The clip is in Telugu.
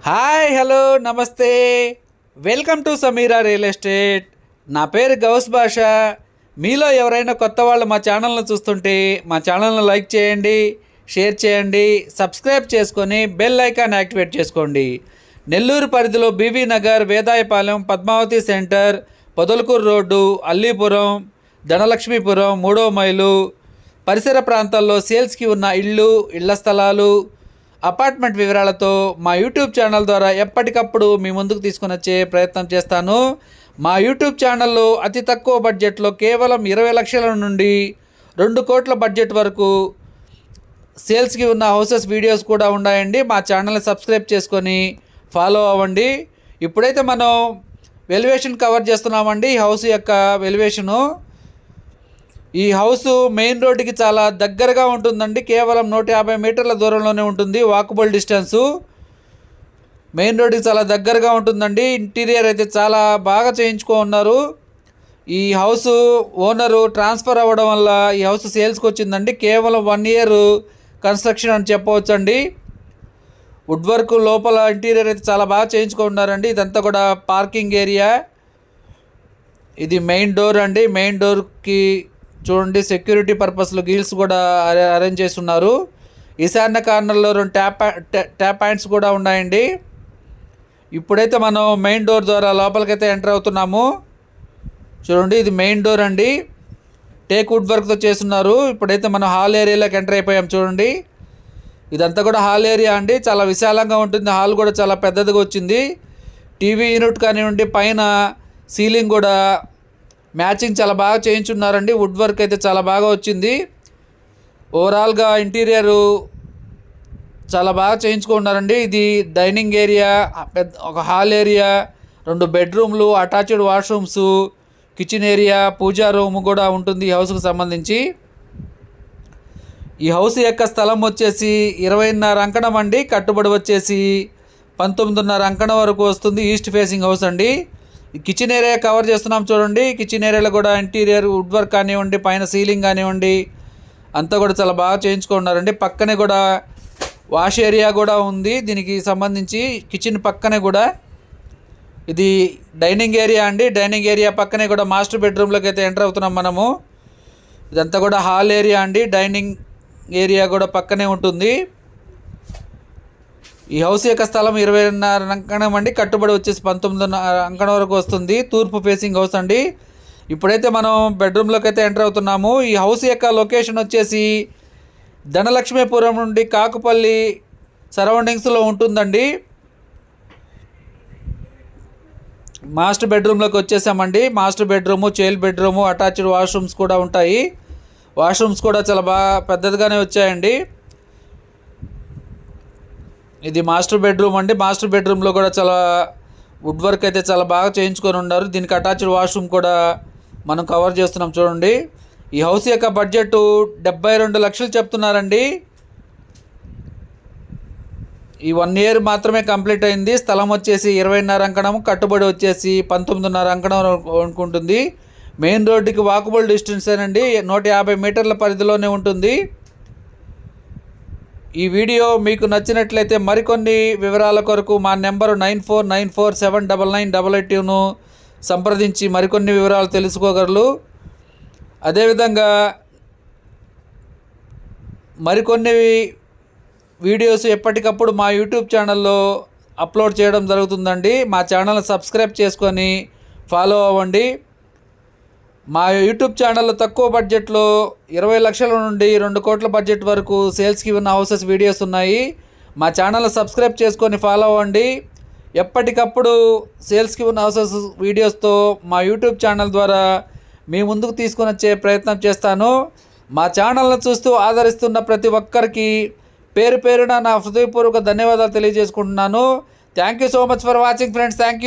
హాయ్ హలో నమస్తే. Welcome to Sameera real estate. నా పేరు గౌస్ బాషా. మీలో ఎవరైనా కొత్త వాళ్ళు మా ఛానల్ను చూస్తుంటే మా ఛానల్ను లైక్ చేయండి, షేర్ చేయండి, సబ్స్క్రైబ్ చేసుకొని బెల్ ఐకాన్ యాక్టివేట్ చేసుకోండి. నెల్లూరు పరిధిలో బీవీ నగర్, వేదాయపాలెం, పద్మావతి సెంటర్, పొదలకూరు రోడ్డు, అల్లీపురం, ధనలక్ష్మీపురం, 3వ మైలు పరిసర ప్రాంతాల్లో సేల్స్కి ఉన్న ఇళ్ల స్థలాలు, అపార్ట్మెంట్ వివరాలతో మా యూట్యూబ్ ఛానల్ ద్వారా ఎప్పటికప్పుడు మీ ముందుకు తీసుకొని వచ్చే ప్రయత్నం చేస్తాను. మా యూట్యూబ్ ఛానల్లో అతి తక్కువ బడ్జెట్లో కేవలం 20 లక్షల నుండి 2 కోట్ల బడ్జెట్ వరకు సేల్స్కి ఉన్న హౌసెస్ వీడియోస్ కూడా ఉన్నాయండి. మా ఛానల్ని సబ్స్క్రైబ్ చేసుకొని ఫాలో అవ్వండి. ఇప్పుడైతే మనం వెల్యువేషన్ కవర్ చేస్తున్నామండి. ఈ హౌస్ యొక్క వెల్యువేషను. ఈ హౌస్ మెయిన్ రోడ్డుకి చాలా దగ్గరగా ఉంటుందండి. కేవలం 150 మీటర్ల దూరంలోనే ఉంటుంది. Walkable distance. మెయిన్ రోడ్డుకి చాలా దగ్గరగా ఉంటుందండి. ఇంటీరియర్ అయితే చాలా బాగా చేయించుకున్నారు. ఈ హౌస్ ఓనరు ట్రాన్స్ఫర్ అవ్వడం వల్ల ఈ హౌస్ సేల్స్కి వచ్చిందండి. కేవలం 1 ఇయర్ కన్స్ట్రక్షన్ అని చెప్పవచ్చండి. వుడ్ వర్క్ లోపల ఇంటీరియర్ అయితే చాలా బాగా చేయించుకున్నారండి. ఇదంతా కూడా పార్కింగ్ ఏరియా. ఇది మెయిన్ డోర్ అండి. మెయిన్ డోర్కి చూడండి సెక్యూరిటీ పర్పస్లో గీల్స్ కూడా అరేంజ్ చేస్తున్నారు. ఈశాన్య కార్నర్లో 2 ట్యాప్ పాయింట్స్ కూడా ఉన్నాయండి. ఇప్పుడైతే మనం మెయిన్ డోర్ ద్వారా లోపలికైతే ఎంటర్ అవుతున్నాము. చూడండి ఇది మెయిన్ డోర్ అండి. టేక్ వుడ్ వర్క్తో చేస్తున్నారు. ఇప్పుడైతే మనం హాల్ ఏరియాలోకి ఎంటర్ అయిపోయాం. చూడండి ఇదంతా కూడా హాల్ ఏరియా అండి. చాలా విశాలంగా ఉంటుంది. హాల్ కూడా చాలా పెద్దదిగా వచ్చింది. టీవీ యూనిట్ కానివ్వండి, పైన సీలింగ్ కూడా మ్యాచింగ్ చాలా బాగా చేయించున్నారండి. వుడ్ వర్క్ అయితే చాలా బాగా వచ్చింది. ఓవరాల్గా ఇంటీరియరు చాలా బాగా చేయించుకున్నారండి. ఇది డైనింగ్ ఏరియా, ఒక హాల్ ఏరియా, 2 బెడ్రూమ్లు, అటాచ్డ్ వాష్రూమ్స్, కిచెన్ ఏరియా, పూజా రూమ్ కూడా ఉంటుంది ఈ హౌస్కి సంబంధించి. ఈ హౌస్ యొక్క స్థలం వచ్చేసి 20.5 అంకణం అండి. కట్టుబడి వచ్చేసి 19.5 అంకణం వరకు వస్తుంది. ఈస్ట్ ఫేసింగ్ హౌస్ అండి. కిచెన్ ఏరియా కవర్ చేస్తున్నాం చూడండి. కిచెన్ ఏరియాలో కూడా ఇంటీరియర్ వుడ్ వర్క్ కానివ్వండి, పైన సీలింగ్ కానివ్వండి, అంతా కూడా చాలా బాగా చేయించుకున్నారండి. పక్కనే కూడా వాష్ ఏరియా కూడా ఉంది దీనికి సంబంధించి. కిచెన్ పక్కనే కూడా ఇది డైనింగ్ ఏరియా అండి. డైనింగ్ ఏరియా పక్కనే కూడా మాస్టర్ బెడ్రూమ్లోకి అయితే ఎంటర్ అవుతున్నాం మనము. ఇదంతా కూడా హాల్ ఏరియా అండి. డైనింగ్ ఏరియా కూడా పక్కనే ఉంటుంది. ఈ హౌస్ యొక్క స్థలం 20.5 అంకణం అండి. కట్టుబడి వచ్చేసి 19.5 అంకణం వరకు వస్తుంది. తూర్పు ఫేసింగ్ హౌస్ అండి. ఇప్పుడైతే మనం బెడ్రూమ్లోకి అయితే ఎంటర్ అవుతున్నాము. ఈ హౌస్ యొక్క లొకేషన్ వచ్చేసి ధనలక్ష్మీపురం నుండి కాకుపల్లి సరౌండింగ్స్లో ఉంటుందండి. మాస్టర్ బెడ్రూమ్లోకి వచ్చేసామండి. Master bedroom, child bedroom, attached washrooms కూడా ఉంటాయి. వాష్రూమ్స్ కూడా చాలా బాగా పెద్దదిగానే వచ్చాయండి. ఇది మాస్టర్ బెడ్రూమ్ అండి. మాస్టర్ బెడ్రూమ్లో కూడా చాలా వుడ్ వర్క్ అయితే చాలా బాగా చేయించుకొని ఉన్నారు. దీనికి అటాచ్డ్ వాష్రూమ్ కూడా మనం కవర్ చేస్తున్నాం చూడండి. ఈ హౌస్ యొక్క బడ్జెట్ 72 లక్షలు చెప్తున్నారండి. ఈ 1 ఇయర్ మాత్రమే కంప్లీట్ అయింది. స్థలం వచ్చేసి 20.5 అంకణం, కట్టుబడి వచ్చేసి 19.5 అంకణం అనుకుంటుంది. మెయిన్ రోడ్డుకి వాకబుల్ డిస్టెన్స్ అండి. 150 మీటర్ల పరిధిలోనే ఉంటుంది. ఈ వీడియో మీకు నచ్చినట్లయితే మరికొన్ని వివరాల కొరకు మా నెంబరు 9494799882ను సంప్రదించి మరికొన్ని వివరాలు తెలుసుకోగలరు. అదేవిధంగా మరికొన్ని వీడియోస్ ఎప్పటికప్పుడు మా యూట్యూబ్ ఛానల్లో అప్లోడ్ చేయడం జరుగుతుందండి. మా ఛానల్ని సబ్స్క్రైబ్ చేసుకొని ఫాలో అవ్వండి. మా యూట్యూబ్ ఛానల్లో తక్కువ బడ్జెట్లో 20 లక్షల నుండి 2 కోట్ల బడ్జెట్ వరకు సేల్స్కి ఉన్న హౌసెస్ వీడియోస్ ఉన్నాయి. మా ఛానల్ని సబ్స్క్రైబ్ చేసుకొని ఫాలో అవ్వండి. ఎప్పటికప్పుడు సేల్స్కి ఉన్న హౌసెస్ వీడియోస్తో మా యూట్యూబ్ ఛానల్ ద్వారా మీ ముందుకు తీసుకొని వచ్చే ప్రయత్నం చేస్తాను. మా ఛానల్ని చూస్తూ ఆదరిస్తున్న ప్రతి ఒక్కరికి పేరు పేరున నా హృదయపూర్వక ధన్యవాదాలు తెలియజేసుకుంటున్నాను. Thank you so much for watching friends. Thank you.